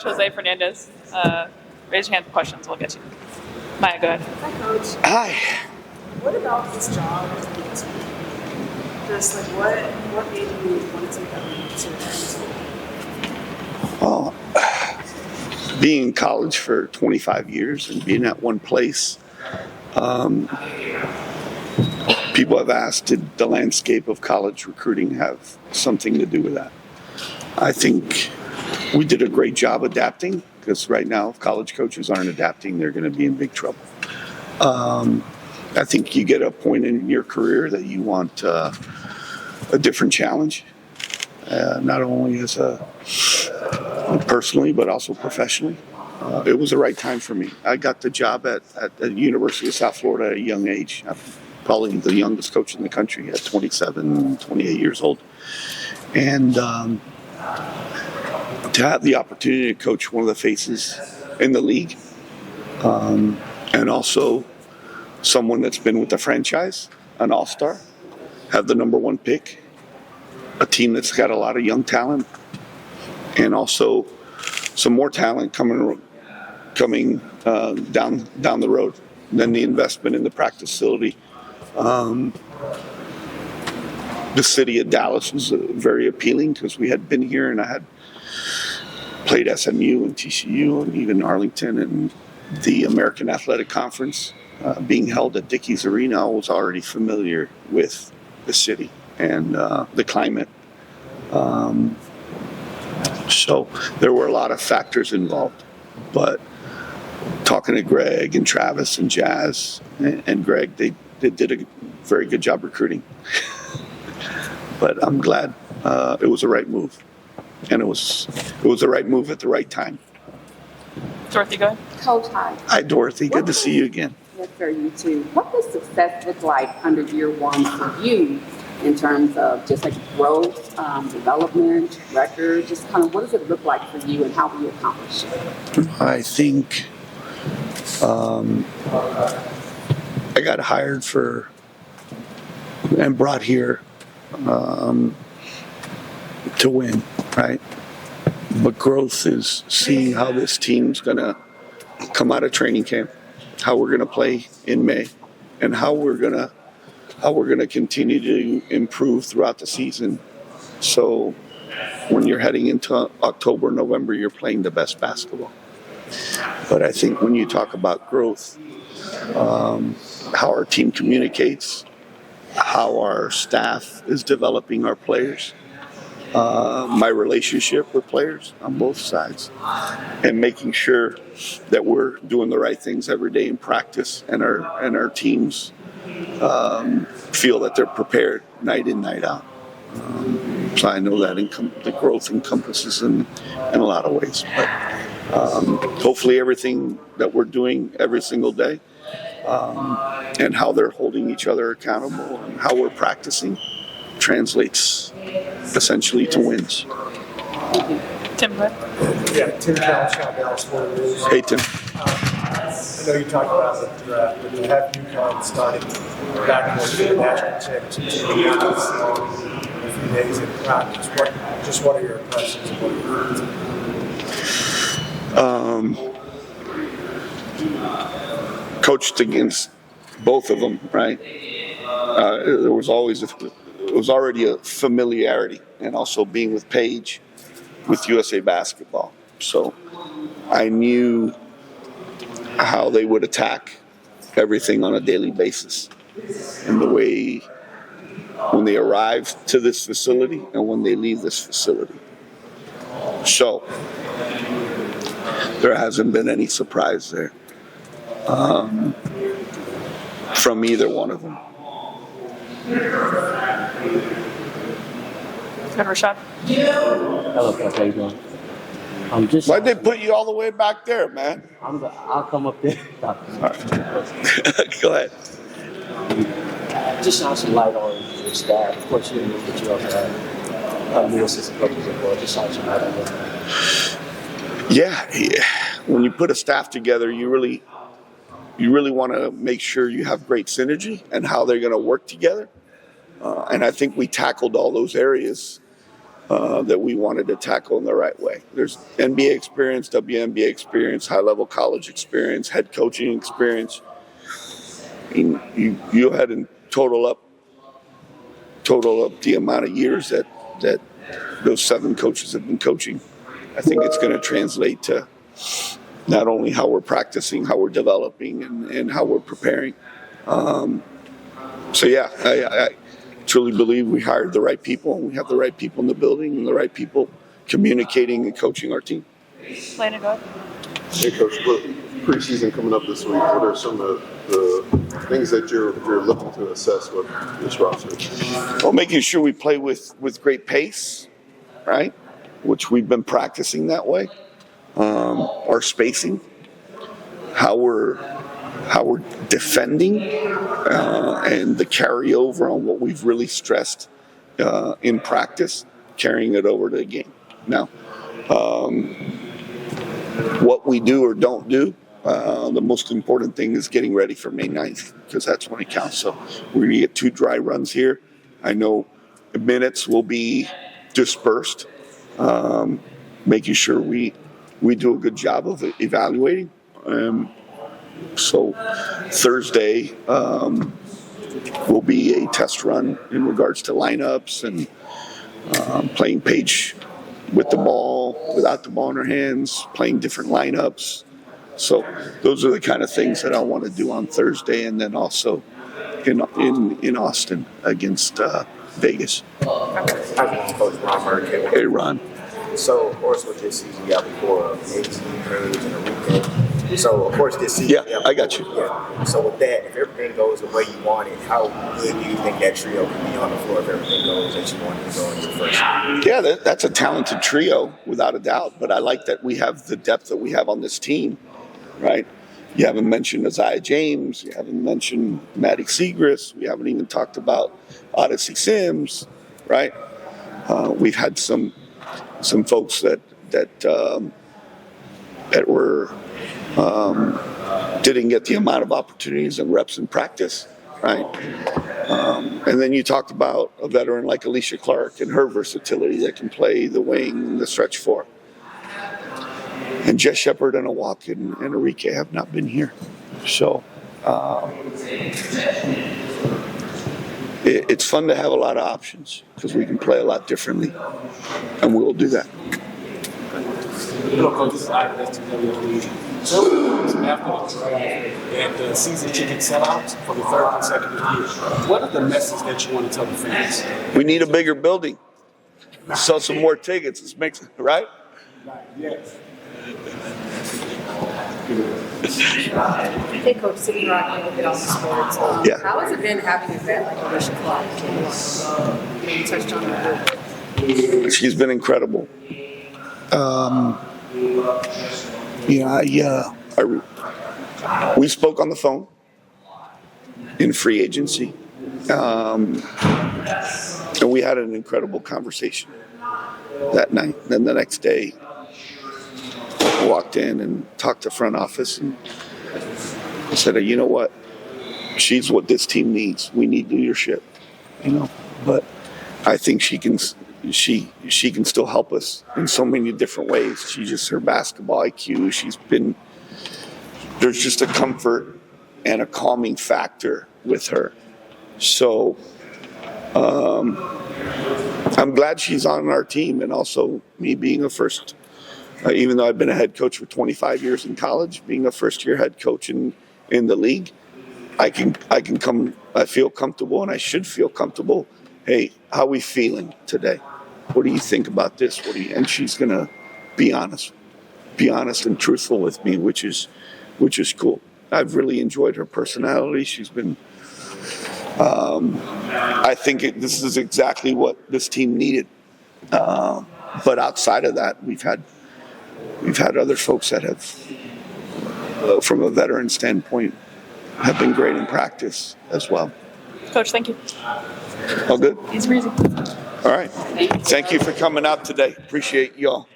Jose Fernandez. Raise your hand for questions. We'll get to you. Maya, go ahead. Hi, Coach. Hi. What about this job as the team? Just like what made you want to take that leap to Well, being in college for 25 years and being at one place, people have asked, did the landscape of college recruiting have something to do with that? I think we did a great job adapting, because right now if college coaches aren't adapting, they're going to be in big trouble. I think you get a point in your career that you want a different challenge, not only as personally, but also professionally. It was the right time for me. I got the job at the University of South Florida at a young age. I'm probably the youngest coach in the country at 27, 28 years old. And to have the opportunity to coach one of the faces in the league, and also someone that's been with the franchise, an all-star, have the number one pick, a team that's got a lot of young talent, and also some more talent coming down the road. Then the investment in the practice facility. The city of Dallas was very appealing because we had been here, and I had played SMU and TCU and even Arlington, and the American Athletic Conference being held at Dickies Arena. I was already familiar with the city and the climate. So there were a lot of factors involved. But talking to Greg and Travis and Jazz and Greg, they did a very good job recruiting. But I'm glad it was the right move. And it was the right move at the right time. Dorothy, go ahead. Coach, hi. Hi, Dorothy. Good to see you again. Yes, sir, you too. What does success look like under year one for you in terms of just like growth, development, record? Just kind of what does it look like for you and how will you accomplish it? I think I got hired and brought here to win, right? But growth is seeing how this team's going to come out of training camp, how we're going to play in May, and how we're going to continue to improve throughout the season. So when you're heading into October, November, you're playing the best basketball. But I think when you talk about growth, how our team communicates, how our staff is developing our players, my relationship with players on both sides, and making sure that we're doing the right things every day in practice, and our teams feel that they're prepared night in, night out. So I know that the growth encompasses in a lot of ways. But hopefully everything that we're doing every single day, and how they're holding each other accountable and how we're practicing translates essentially to wins. Tim, go ahead. Yeah, Tim Calshot, Dallas Sporting News. Hey, Tim. I know you talked about the draft, but you have UConn starting back for the national championship team in a few days in practice. What are your impressions of what you're Coached against both of them, right? There was already a familiarity, and also being with Paige, with USA Basketball. So I knew how they would attack everything on a daily basis, and the way when they arrive to this facility and when they leave this facility. So there hasn't been any surprise there from either one of them. Rashad. Hello, Coach. How you doing? Why'd they put you all the way back there, man? I'll come up there. All right. Go ahead. Just shine some light on your staff. Of course, you put you up there. New assistant coaches as well. Just shine some light on them. Yeah. When you put a staff together, you really want to make sure you have great synergy and how they're going to work together. And I think we tackled all those areas that we wanted to tackle in the right way. There's NBA experience, WNBA experience, high-level college experience, head coaching experience. And you had to total up the amount of years that those 7 coaches have been coaching. I think it's going to translate to not only how we're practicing, how we're developing, and how we're preparing. So yeah, I truly believe we hired the right people, and we have the right people in the building and the right people communicating and coaching our team. Lana, go ahead. Hey, Coach, preseason coming up this week, what are some of the things that you're looking to assess with this roster? Well, making sure we play with great pace, right? Which we've been practicing that way. Our spacing, how we're defending, and the carryover on what we've really stressed in practice, carrying it over to the game. Now, what we do or don't do, the most important thing is getting ready for May 9th, because that's when it counts. So we're going to get 2 dry runs here. I know minutes will be dispersed, making sure we do a good job of evaluating. So Thursday will be a test run in regards to lineups and playing Paige with the ball, without the ball in her hands, playing different lineups. So those are the kind of things that I want to do on Thursday, and then also in Austin against Vegas. Coach Ron Murray. Hey, Ron. So, of course, with this season, you have before Paige and Enrique. So, of course, this season. Yeah, I got you. Yeah. So, with that, if everything goes the way you want it, how good do you think that trio can be on the floor if everything goes that you want it to go in the first year? Yeah, that's a talented trio, without a doubt. But I like that we have the depth that we have on this team, right? You haven't mentioned Isaiah James. You haven't mentioned Maddie Segrist. We haven't even talked about Odyssey Sims, right? We've had some folks that were didn't get the amount of opportunities and reps in practice, right? And then you talked about a veteran like Alicia Clark and her versatility that can play the wing and the stretch four. And Jess Shepard and Awak and Enrique have not been here. So it's fun to have a lot of options because we can play a lot differently, and we'll do that. Hello, Coach. This is Ivan STW. So, after the draft and the season ticket sellouts for the 3rd consecutive year, what are the messages that you want to tell the fans? We need a bigger building. Sell some more tickets. This makes it right. Yes. Hey, Coach, Sydney Rock, a bit on the sports. Yeah. How has it been having a vet like Alicia Clark? You touched on that a little bit. She's been incredible. We spoke on the phone in free agency, and we had an incredible conversation that night. Then the next day, I walked in and talked to front office and I said, you know what? She's what this team needs. We need leadership, but I think she can still help us in so many different ways. She's just her basketball IQ. There's just a comfort and a calming factor with her. So I'm glad she's on our team, and also me being a first, even though I've been a head coach for 25 years in college, being a first-year head coach in the league, I feel comfortable, and I should feel comfortable. Hey, how are we feeling today? What do you think about this? And she's gonna be honest and truthful with me, which is cool. I've really enjoyed her personality. She's been. I think this is exactly what this team needed. But outside of that, we've had other folks that have, from a veteran standpoint, have been great in practice as well. Coach, thank you. All good? Easy breezy. All right. Thank you for coming out today. Appreciate y'all.